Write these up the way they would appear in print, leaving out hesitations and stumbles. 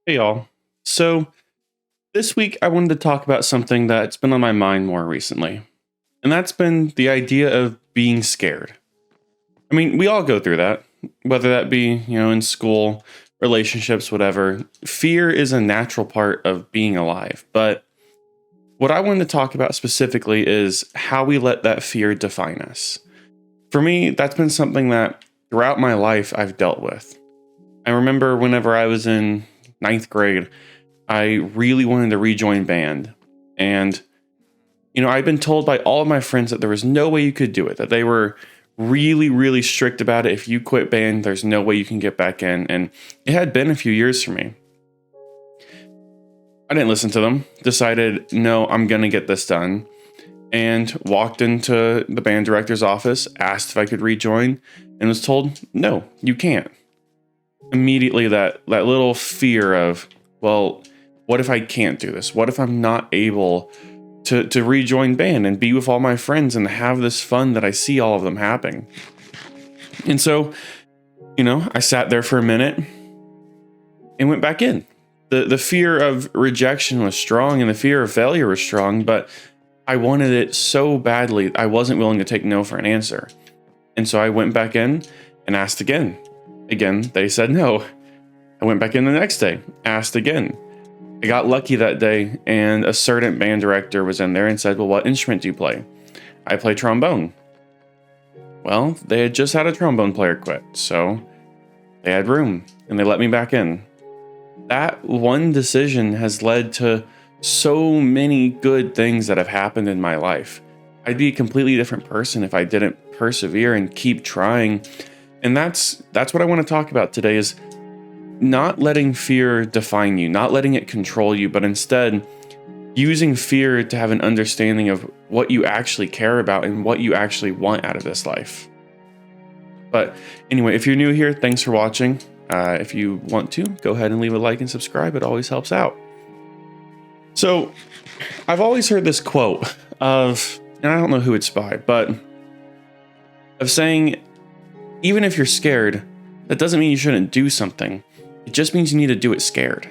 Hey y'all. So this week I wanted to talk about something that's been on my mind more recently. And that's been the idea of being scared. I mean, we all go through that, whether that be, in school, relationships, whatever. Fear is a natural part of being alive. But what I wanted to talk about specifically is how we let that fear define us. For me, that's been something that throughout my life I've dealt with. I remember whenever I was in ninth grade, I really wanted to rejoin band. And, I'd been told by all of my friends that there was no way you could do it, that they were really, really strict about it. If you quit band, there's no way you can get back in. And it had been a few years for me. I didn't listen to them, decided, no, I'm going to get this done. And walked into the band director's office, asked if I could rejoin, and was told, no, you can't. Immediately, that little fear of, well, what if I can't do this? What if I'm not able to rejoin band and be with all my friends and have this fun that I see all of them having? And so, I sat there for a minute and went back in. The fear of rejection was strong and the fear of failure was strong, but I wanted it so badly, I wasn't willing to take no for an answer. And so I went back in and asked again. Again, they said no. I went back in the next day, asked again. I got lucky that day, and a certain band director was in there and said, well, what instrument do you play? I play trombone. Well, they had just had a trombone player quit, so they had room, and they let me back in. That one decision has led to so many good things that have happened in my life. I'd be a completely different person if I didn't persevere and keep trying. And that's what I want to talk about today is not letting fear define you, not letting it control you, but instead using fear to have an understanding of what you actually care about and what you actually want out of this life. But anyway, if you're new here, thanks for watching. If you want to, go ahead and leave a like and subscribe. It always helps out. So I've always heard this quote of, and I don't know who it's by, but of saying, even if you're scared, that doesn't mean you shouldn't do something. It just means you need to do it scared.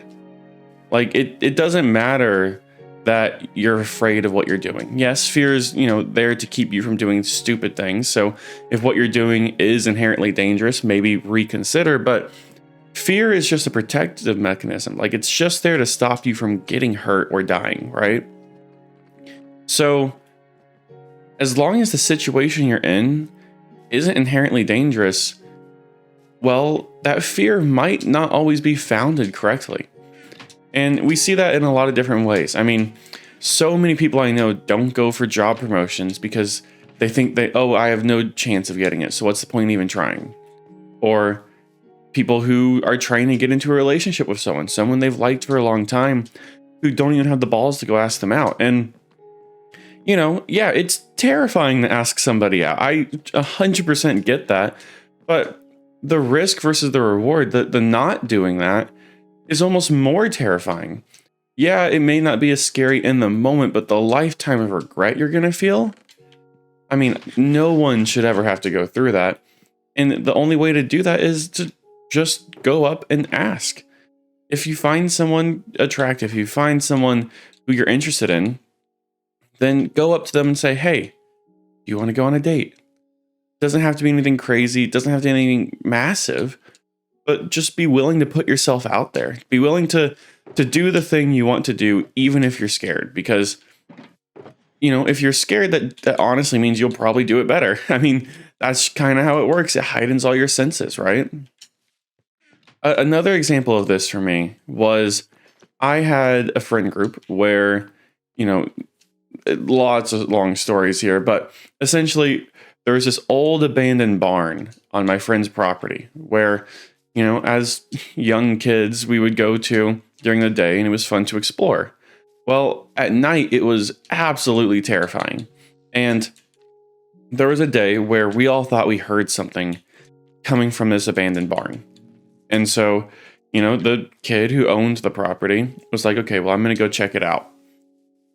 Like, it doesn't matter that you're afraid of what you're doing. Yes, fear is, there to keep you from doing stupid things. So if what you're doing is inherently dangerous, maybe reconsider. But fear is just a protective mechanism. Like, it's just there to stop you from getting hurt or dying, right? So as long as the situation you're in isn't inherently dangerous, well, that fear might not always be founded correctly. And we see that in a lot of different ways. I mean, so many people I know don't go for job promotions because they think I have no chance of getting it, so what's the point in even trying? Or people who are trying to get into a relationship with someone they've liked for a long time, who don't even have the balls to go ask them out. And yeah, it's terrifying to ask somebody out. I 100% get that. But the risk versus the reward, the not doing that is almost more terrifying. Yeah, it may not be as scary in the moment, but the lifetime of regret you're going to feel, I mean, no one should ever have to go through that. And the only way to do that is to just go up and ask. If you find someone attractive, if you find someone who you're interested in, then go up to them and say, hey, do you want to go on a date? It doesn't have to be anything crazy. It doesn't have to be anything massive, but just be willing to put yourself out there. Be willing to do the thing you want to do, even if you're scared, because if you're scared, that honestly means you'll probably do it better. I mean, that's kind of how it works. It heightens all your senses, right? Another example of this for me was I had a friend group where, lots of long stories here, but essentially there was this old abandoned barn on my friend's property where, as young kids, we would go to during the day and it was fun to explore. Well, at night, it was absolutely terrifying. And there was a day where we all thought we heard something coming from this abandoned barn. And so, the kid who owned the property was like, okay, well, I'm going to go check it out.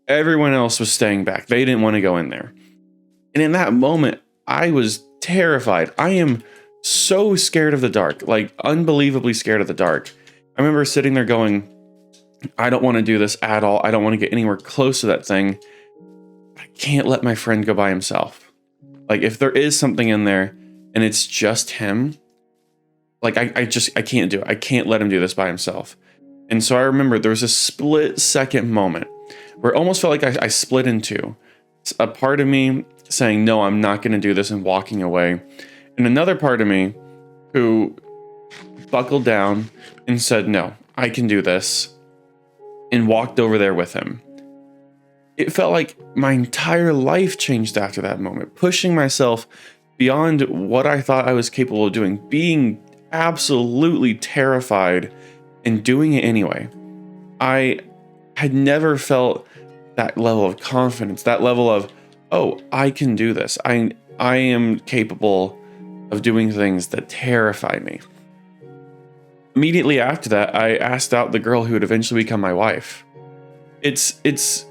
Everyone else was staying back. They didn't want to go in there. And in that moment, I was terrified. I am so scared of the dark, like unbelievably scared of the dark. I remember sitting there going, I don't want to do this at all. I don't want to get anywhere close to that thing. I can't let my friend go by himself. Like, if there is something in there and it's just him, like, I can't do it. I can't let him do this by himself. And so I remember there was a split second moment where it almost felt like I split in two. A part of me saying, no, I'm not going to do this, and walking away. And another part of me who buckled down and said, no, I can do this, and walked over there with him. It felt like my entire life changed after that moment, pushing myself beyond what I thought I was capable of doing, being absolutely terrified and doing it anyway. I had never felt that level of confidence, that level of, oh, I can do this. I am capable of doing things that terrify me. Immediately after that, I asked out the girl who would eventually become my wife. It's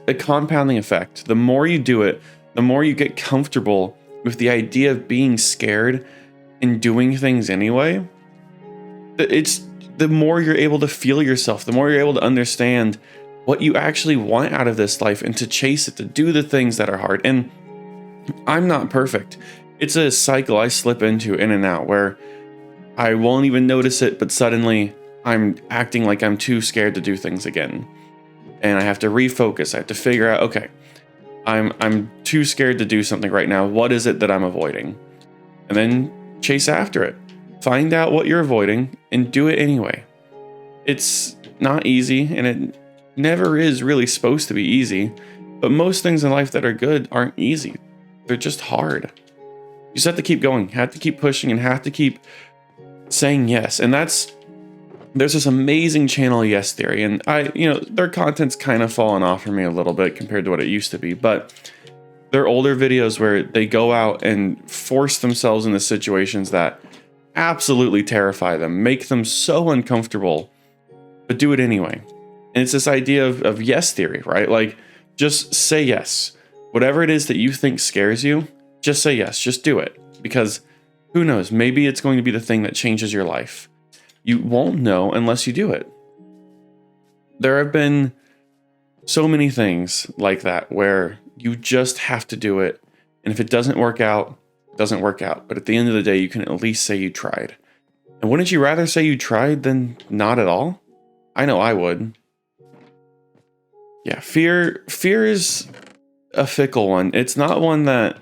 a compounding effect. The more you do it, the more you get comfortable with the idea of being scared and doing things anyway. It's the more you're able to feel yourself, the more you're able to understand what you actually want out of this life and to chase it, to do the things that are hard. And I'm not perfect. It's a cycle I slip into in and out where I won't even notice it, but suddenly I'm acting like I'm too scared to do things again. And I have to refocus. I have to figure out, okay, I'm too scared to do something right now. What is it that I'm avoiding? And then chase after it. Find out what you're avoiding and do it anyway. It's not easy, and it never is really supposed to be easy, but most things in life that are good aren't easy. They're just hard. You just have to keep going, have to keep pushing, and have to keep saying yes. And there's this amazing channel, Yes Theory, and their content's kind of fallen off for me a little bit compared to what it used to be, but they're older videos where they go out and force themselves into situations that absolutely terrify them, make them so uncomfortable, but do it anyway. And it's this idea of yes theory, right? Like, just say yes. Whatever it is that you think scares you, just say yes, just do it. Because who knows, maybe it's going to be the thing that changes your life. You won't know unless you do it. There have been so many things like that where you just have to do it. And if it doesn't work out, it doesn't work out. But at the end of the day, you can at least say you tried. And wouldn't you rather say you tried than not at all? I know I would. Yeah, fear is a fickle one. It's not one that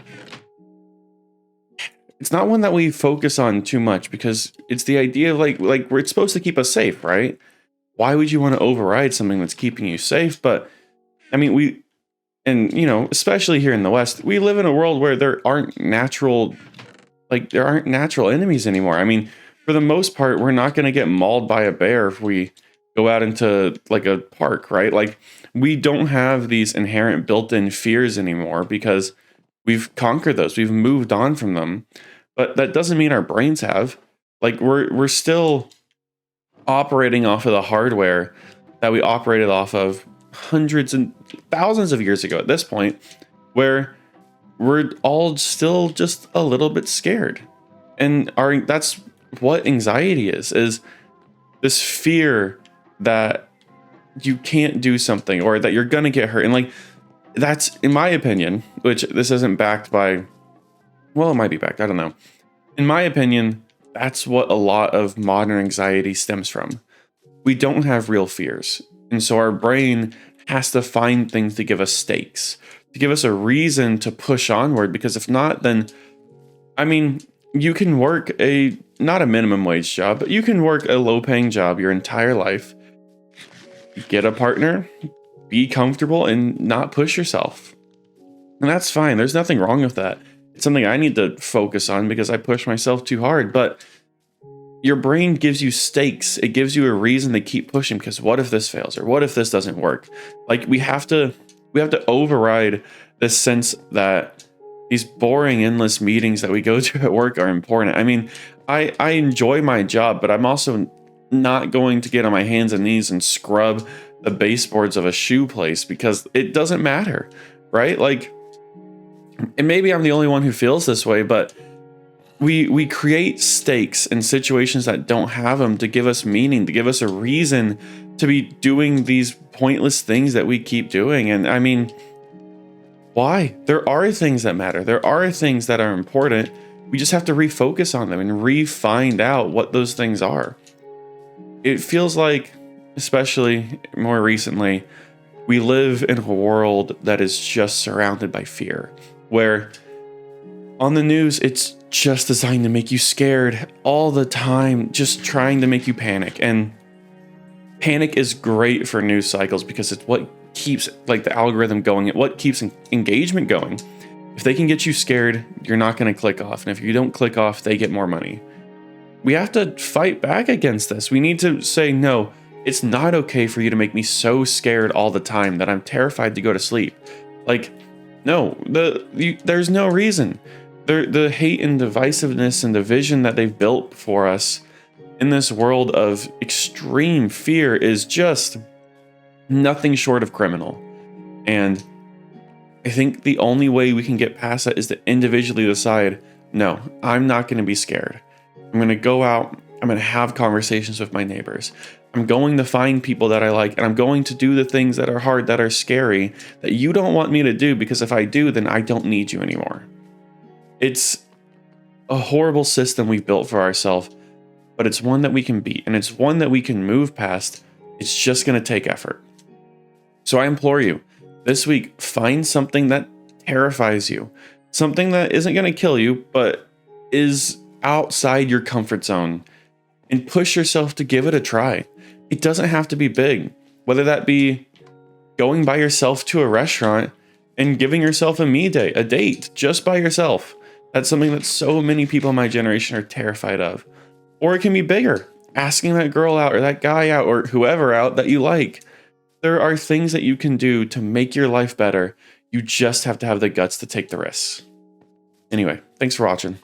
we focus on too much, because it's the idea of like it's supposed to keep us safe, right? Why would you want to override something that's keeping you safe? But I mean, especially here in the West, we live in a world where there aren't natural enemies anymore. I mean, for the most part, we're not going to get mauled by a bear if we go out into like a park, right? Like, we don't have these inherent built-in fears anymore because we've conquered those. We've moved on from them. But that doesn't mean our brains have. Like, we're still operating off of the hardware that we operated off of hundreds and thousands of years ago at this point, where we're all still just a little bit scared. And that's what anxiety is this fear that you can't do something or that you're gonna get hurt. And like, that's, in my opinion, which this isn't backed by, well, it might be backed, I don't know. In my opinion, that's what a lot of modern anxiety stems from. We don't have real fears. And so our brain has to find things to give us stakes, to give us a reason to push onward. Because if not, then, I mean, you can work not a minimum wage job, but you can work a low paying job your entire life, get a partner, be comfortable, and not push yourself. And that's fine. There's nothing wrong with that. It's something I need to focus on because I push myself too hard. But your brain gives you stakes. It gives you a reason to keep pushing, because what if this fails, or what if this doesn't work? Like, we have to override this sense that these boring, endless meetings that we go to at work are important. I mean, I enjoy my job, but I'm also not going to get on my hands and knees and scrub the baseboards of a shoe place because it doesn't matter, right? Like, and maybe I'm the only one who feels this way, but we create stakes in situations that don't have them to give us meaning, to give us a reason to be doing these pointless things that we keep doing. And I mean, why? There are things that matter. There are things that are important. We just have to refocus on them and re-find out what those things are. It feels like, especially more recently, we live in a world that is just surrounded by fear, where on the news, it's just designed to make you scared all the time, just trying to make you panic. And panic is great for news cycles because it's what keeps like the algorithm going, what keeps engagement going. If they can get you scared, you're not going to click off. And if you don't click off, they get more money. We have to fight back against this. We need to say, no, it's not okay for you to make me so scared all the time that I'm terrified to go to sleep. Like, no, there's no reason. The hate and divisiveness and division that they've built for us in this world of extreme fear is just nothing short of criminal. And I think the only way we can get past that is to individually decide, no, I'm not going to be scared. I'm going to go out. I'm going to have conversations with my neighbors. I'm going to find people that I like, and I'm going to do the things that are hard, that are scary, that you don't want me to do, because if I do, then I don't need you anymore. It's a horrible system we've built for ourselves, but it's one that we can beat, and it's one that we can move past. It's just going to take effort. So I implore you, this week, find something that terrifies you, something that isn't going to kill you, but is outside your comfort zone, and push yourself to give it a try. It doesn't have to be big, whether that be going by yourself to a restaurant and giving yourself a date just by yourself. That's something that so many people in my generation are terrified of. Or it can be bigger, asking that girl out or that guy out or whoever out that you like. There are things that you can do to make your life better. You just have to have the guts to take the risks. Anyway, thanks for watching.